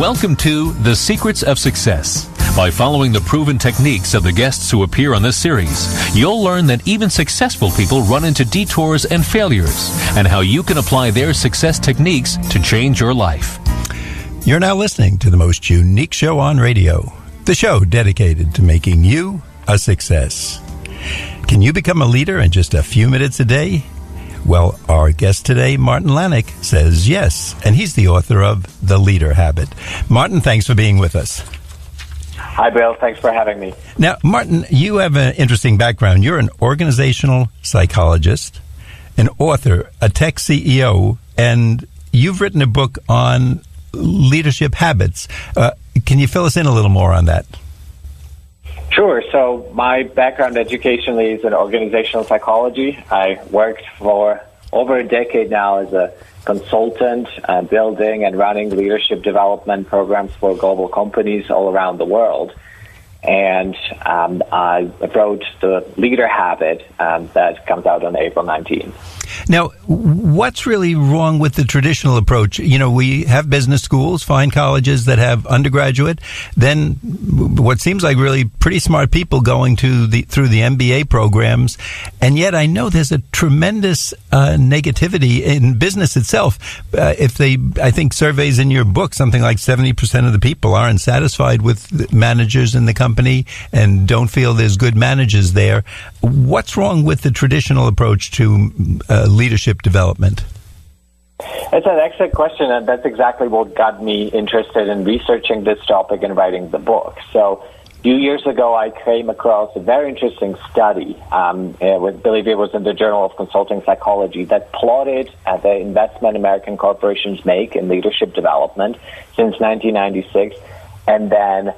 Welcome to The Secrets of Success. By following the proven techniques of the guests who appear on this series, you'll learn that even successful people run into detours and failures, and how you can apply their success techniques to change your life. You're now listening to the most unique show on radio, the show dedicated to making you a success. Can you become a leader in just a few minutes a day? Well, our guest today, Martin Lanik, says yes, and he's the author of The Leader Habit. Martin, thanks for being with us. Hi, Bill. Thanks for having me. Now, Martin, you have an interesting background. You're an organizational psychologist, an author, a tech CEO, and you've written a book on leadership habits. Can you fill us in a little more on that? Sure. So my background educationally is in organizational psychology. I worked for over a decade now as a consultant, building and running leadership development programs for global companies all around the world. And I wrote The Leader Habit that comes out on April 19th. Now, what's really wrong with the traditional approach? You know, we have business schools, fine colleges that have undergraduate, then what seems like really pretty smart people going through the MBA programs, and yet I know there's a tremendous negativity in business itself. I think surveys in your book, something like 70% of the people aren't satisfied with the managers in the company and don't feel there's good managers there. What's wrong with the traditional approach to leadership development? It's an excellent question, and that's exactly what got me interested in researching this topic and writing the book. So a few years ago, I came across a very interesting study, I believe it was in the Journal of Consulting Psychology, that plotted the investment American corporations make in leadership development since 1996, and then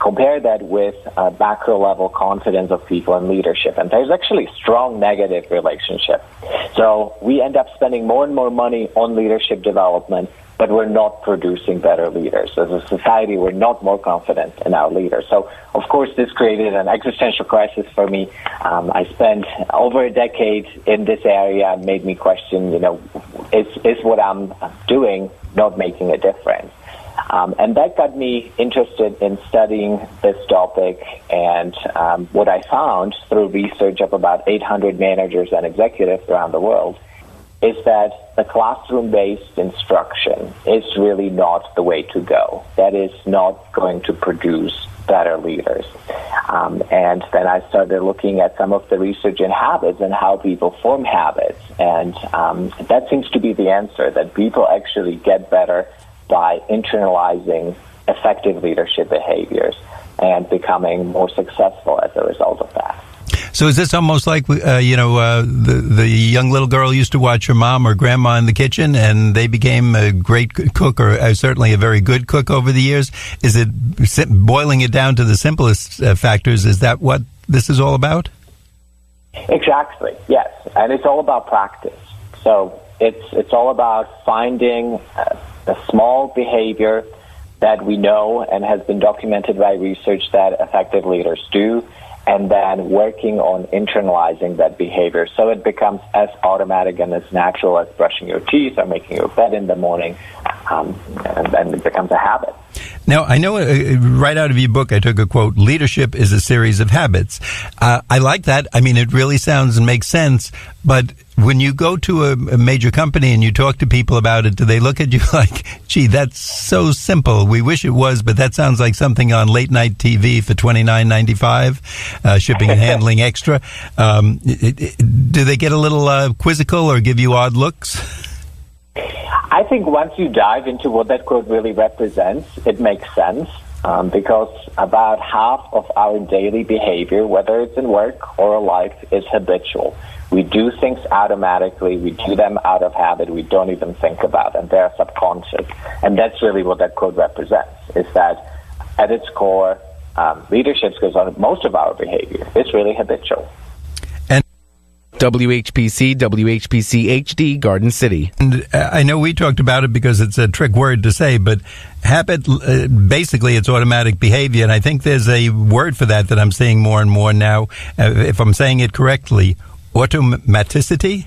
compare that with macro-level confidence of people in leadership. And there's actually a strong negative relationship. So we end up spending more and more money on leadership development, but we're not producing better leaders. As a society, we're not more confident in our leaders. So, of course, this created an existential crisis for me. I spent over a decade in this area and made me question, is what I'm doing not making a difference? And that got me interested in studying this topic, and what I found through research of about 800 managers and executives around the world is that the classroom-based instruction is really not the way to go. That is not going to produce better leaders. And then I started looking at some of the research in habits and how people form habits, and that seems to be the answer, that people actually get better by internalizing effective leadership behaviors and becoming more successful as a result of that. So is this almost like, the young little girl used to watch her mom or grandma in the kitchen and they became a great cook, or certainly a very good cook over the years? Is it boiling it down to the simplest factors? Is that what this is all about? Exactly, yes. And it's all about practice. So it's all about finding a small behavior that we know and has been documented by research that effective leaders do, and then working on internalizing that behavior so it becomes as automatic and as natural as brushing your teeth or making your bed in the morning, and it becomes a habit. Now, I know right out of your book, I took a quote, leadership is a series of habits. I like that. I mean, it really sounds and makes sense. But when you go to a major company and you talk to people about it, do they look at you like, gee, that's so simple. We wish it was, but that sounds like something on late night TV for $29.95, shipping and handling extra. Do they get a little quizzical or give you odd looks? I think once you dive into what that quote really represents, it makes sense, because about half of our daily behavior, whether it's in work or life, is habitual. We do things automatically. We do them out of habit. We don't even think about them. They're subconscious. And that's really what that quote represents, is that at its core, leadership goes on most of our behavior. It's really habitual. WHPC, WHPC HD, Garden City. And I know we talked about it because it's a trick word to say, but habit, basically it's automatic behavior, and I think there's a word for that I'm seeing more and more now, if I'm saying it correctly, automaticity?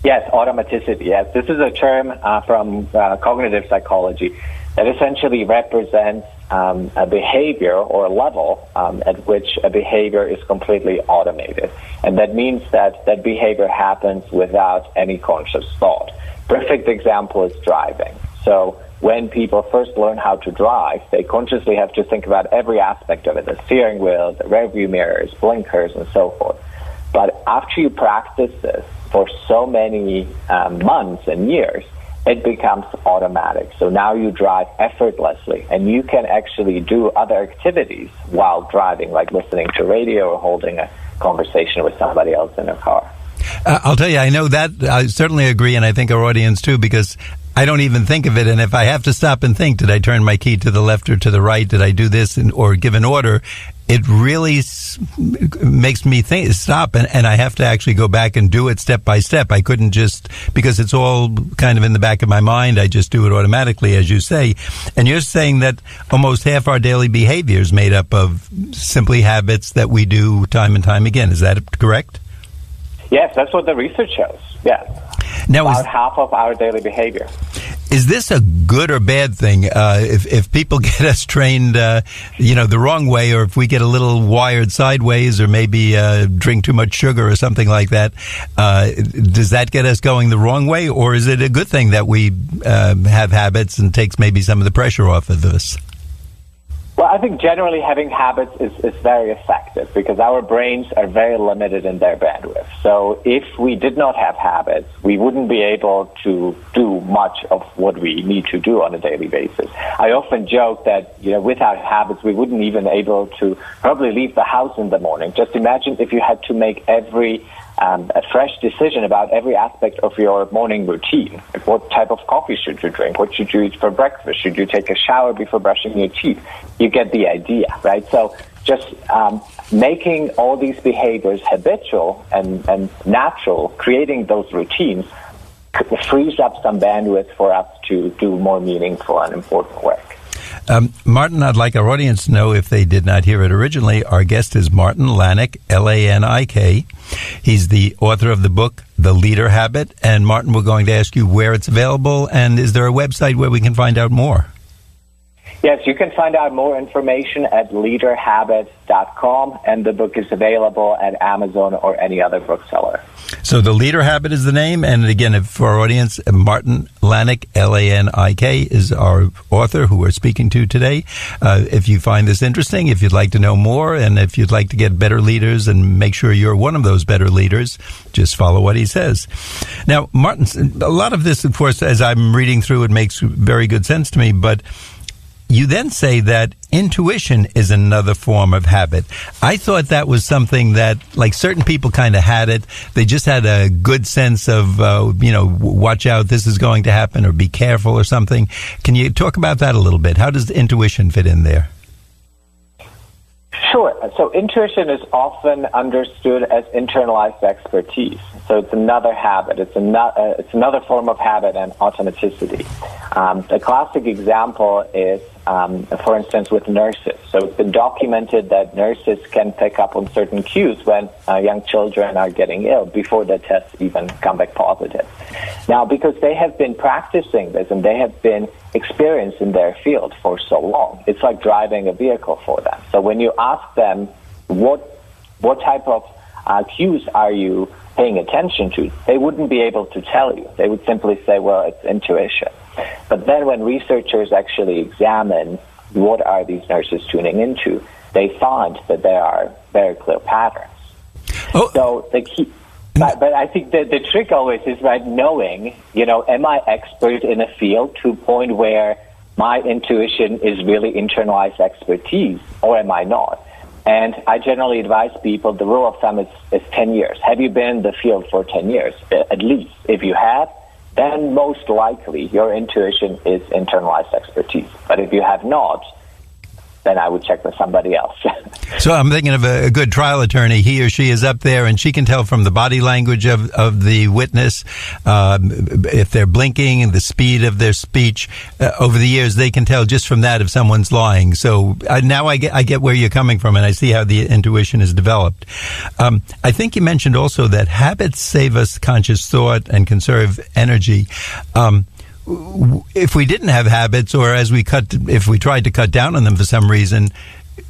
Yes, automaticity, yes. This is a term from cognitive psychology that essentially represents a behavior or a level at which a behavior is completely automated. And that means that that behavior happens without any conscious thought. Perfect example is driving. So when people first learn how to drive, they consciously have to think about every aspect of it, the steering wheel, the rearview mirrors, blinkers, and so forth. But after you practice this for so many months and years, it becomes automatic. So now you drive effortlessly, and you can actually do other activities while driving, like listening to radio or holding a conversation with somebody else in a car. I'll tell you, I know that. I certainly agree, and I think our audience too, because I don't even think of it. And if I have to stop and think, did I turn my key to the left or to the right? Did I do this or give an order? It really makes me stop, and I have to actually go back and do it step by step. I couldn't just, because it's all kind of in the back of my mind, I just do it automatically, as you say. And you're saying that almost half our daily behavior is made up of simply habits that we do time and time again. Is that correct? Yes, that's what the research shows. Yes. Now, about half of our daily behavior. Is this a good or bad thing? If people get us trained, the wrong way, or if we get a little wired sideways, or maybe drink too much sugar or something like that, does that get us going the wrong way, or is it a good thing that we have habits and takes maybe some of the pressure off of us? Well, I think generally having habits is very effective because our brains are very limited in their bandwidth. So if we did not have habits, we wouldn't be able to do much of what we need to do on a daily basis. I often joke that, without habits, we wouldn't even able to probably leave the house in the morning. Just imagine if you had to make a fresh decision about every aspect of your morning routine. Like what type of coffee should you drink? What should you eat for breakfast? Should you take a shower before brushing your teeth? You get the idea, right? So just making all these behaviors habitual and natural, creating those routines, frees up some bandwidth for us to do more meaningful and important work. Martin, I'd like our audience to know, if they did not hear it originally, our guest is Martin Lanik, Lanik. He's the author of the book, The Leader Habit. And Martin, we're going to ask you where it's available, and is there a website where we can find out more? Yes, you can find out more information at leaderhabit.com, and the book is available at Amazon or any other bookseller. So The Leader Habit is the name, and again, for our audience, Martin Lanik, Lanik, is our author who we're speaking to today. If you find this interesting, if you'd like to know more, and if you'd like to get better leaders and make sure you're one of those better leaders, just follow what he says. Now, Martin, a lot of this, of course, as I'm reading through, it makes very good sense to me, but you then say that intuition is another form of habit. I thought that was something that, like, certain people kind of had it. They just had a good sense of, watch out, this is going to happen, or be careful or something. Can you talk about that a little bit? How does intuition fit in there? Sure. So intuition is often understood as internalized expertise. So it's another habit. It's another form of habit and automaticity. A classic example is, for instance, with nurses. So it's been documented that nurses can pick up on certain cues when young children are getting ill before the tests even come back positive. Now, because they have been practicing this and they have been experienced in their field for so long, it's like driving a vehicle for them. So when you ask them, what type of cues are you paying attention to, they wouldn't be able to tell you. They would simply say, well, it's intuition. But then when researchers actually examine what are these nurses tuning into, they find that there are very clear patterns. Oh. So the key, but I think the trick always is, right, knowing, am I expert in a field to a point where my intuition is really internalized expertise, or am I not? And I generally advise people, the rule of thumb is 10 years. Have you been in the field for 10 years, at least? If you have, then most likely your intuition is internalized expertise. But if you have not, then I would check with somebody else. So I'm thinking of a good trial attorney. He or she is up there, and she can tell from the body language of the witness, if they're blinking and the speed of their speech. Over the years, they can tell just from that if someone's lying. So now I get where you're coming from, and I see how the intuition is developed. I think you mentioned also that habits save us conscious thought and conserve energy. if we didn't have habits, or if we tried to cut down on them for some reason,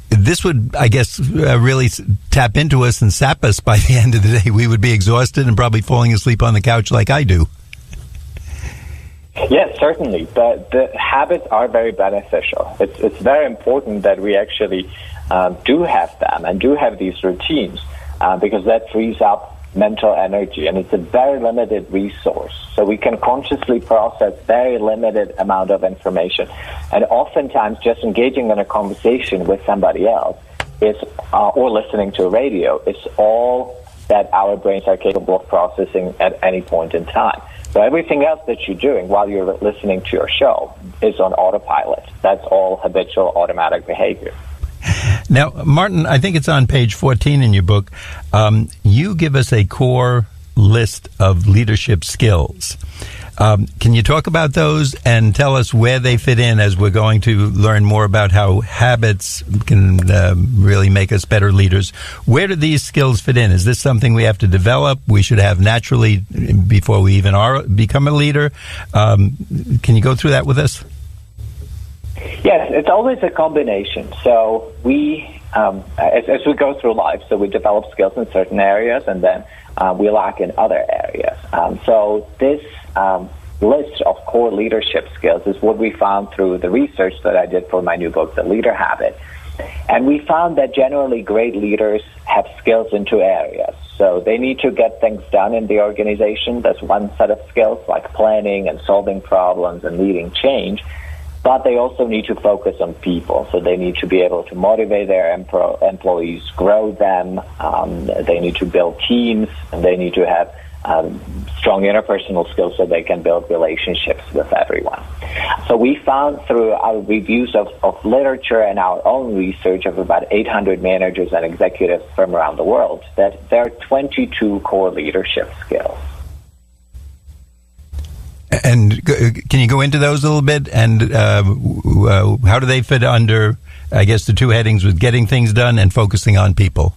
this would, I guess, really tap into us and sap us by the end of the day. We would be exhausted and probably falling asleep on the couch like I do. Yes, certainly. The habits are very beneficial. It's very important that we actually do have them and do have these routines because that frees up mental energy, and it's a very limited resource. So we can consciously process very limited amount of information. And oftentimes just engaging in a conversation with somebody else or listening to a radio is all that our brains are capable of processing at any point in time. So everything else that you're doing while you're listening to your show is on autopilot. That's all habitual automatic behavior. Now, Martin, I think it's on page 14 in your book. You give us a core list of leadership skills. Can you talk about those and tell us where they fit in as we're going to learn more about how habits can really make us better leaders? Where do these skills fit in? Is this something we have to develop, we should have naturally before we even become a leader? Can you go through that with us? Yes, it's always a combination. So we, as we go through life, so we develop skills in certain areas and then we lack in other areas. So this list of core leadership skills is what we found through the research that I did for my new book, The Leader Habit. And we found that generally great leaders have skills in two areas. So they need to get things done in the organization. That's one set of skills, like planning and solving problems and leading change. But they also need to focus on people. So they need to be able to motivate their employees, grow them. They need to build teams, and they need to have strong interpersonal skills so they can build relationships with everyone. So we found through our reviews of literature and our own research of about 800 managers and executives from around the world that there are 22 core leadership skills. And can you go into those a little bit? And how do they fit under, I guess, the two headings with getting things done and focusing on people?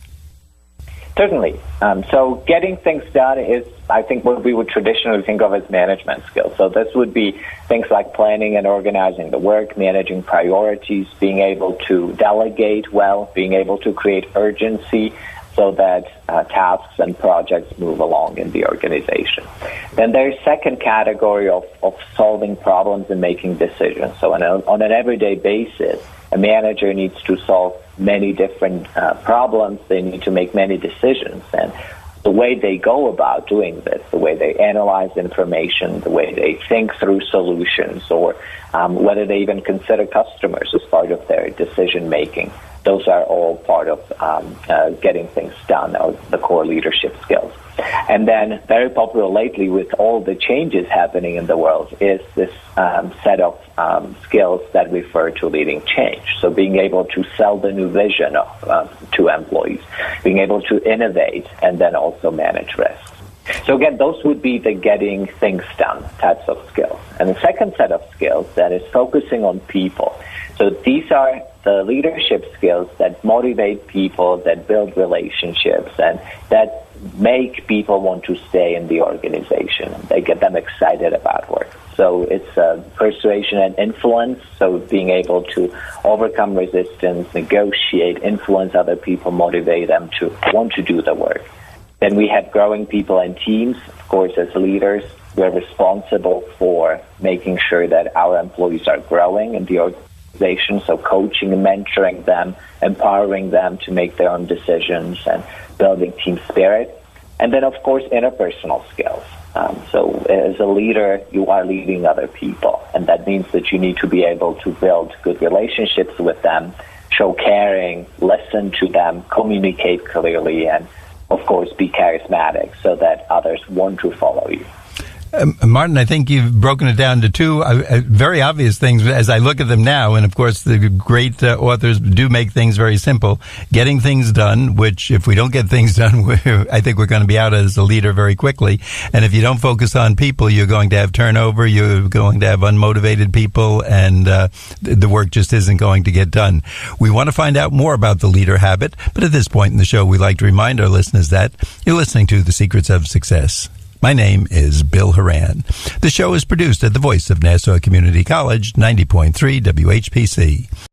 Certainly. So getting things done is, I think, what we would traditionally think of as management skills. So this would be things like planning and organizing the work, managing priorities, being able to delegate well, being able to create urgency so that tasks and projects move along in the organization. Then there's second category of solving problems and making decisions. So on an everyday basis, a manager needs to solve many different problems. They need to make many decisions. And the way they go about doing this, the way they analyze information, the way they think through solutions, or whether they even consider customers as part of their decision-making, those are all part of getting things done, or the core leadership skills. And then very popular lately with all the changes happening in the world is this set of skills that refer to leading change. So being able to sell the new vision to employees, being able to innovate, and then also manage risks. So again, those would be the getting things done types of skills. And the second set of skills that is focusing on people. So these are the leadership skills that motivate people, that build relationships, and that make people want to stay in the organization. They get them excited about work. So it's persuasion and influence, so being able to overcome resistance, negotiate, influence other people, motivate them to want to do the work. Then we have growing people and teams. Of course, as leaders, we're responsible for making sure that our employees are growing in the organization, so coaching and mentoring them, empowering them to make their own decisions, and building team spirit. And then, of course, interpersonal skills. So as a leader, you are leading other people, and that means that you need to be able to build good relationships with them, show caring, listen to them, communicate clearly, and, of course, be charismatic so that others want to follow you. Martin, I think you've broken it down to two very obvious things as I look at them now. And, of course, the great authors do make things very simple. Getting things done, which if we don't get things done, I think we're going to be out as a leader very quickly. And if you don't focus on people, you're going to have turnover, you're going to have unmotivated people, and the work just isn't going to get done. We want to find out more about the leader habit, but at this point in the show, we like to remind our listeners that you're listening to The Secrets of Success. My name is Bill Horan. The show is produced at the voice of Nassau Community College, 90.3 WHPC.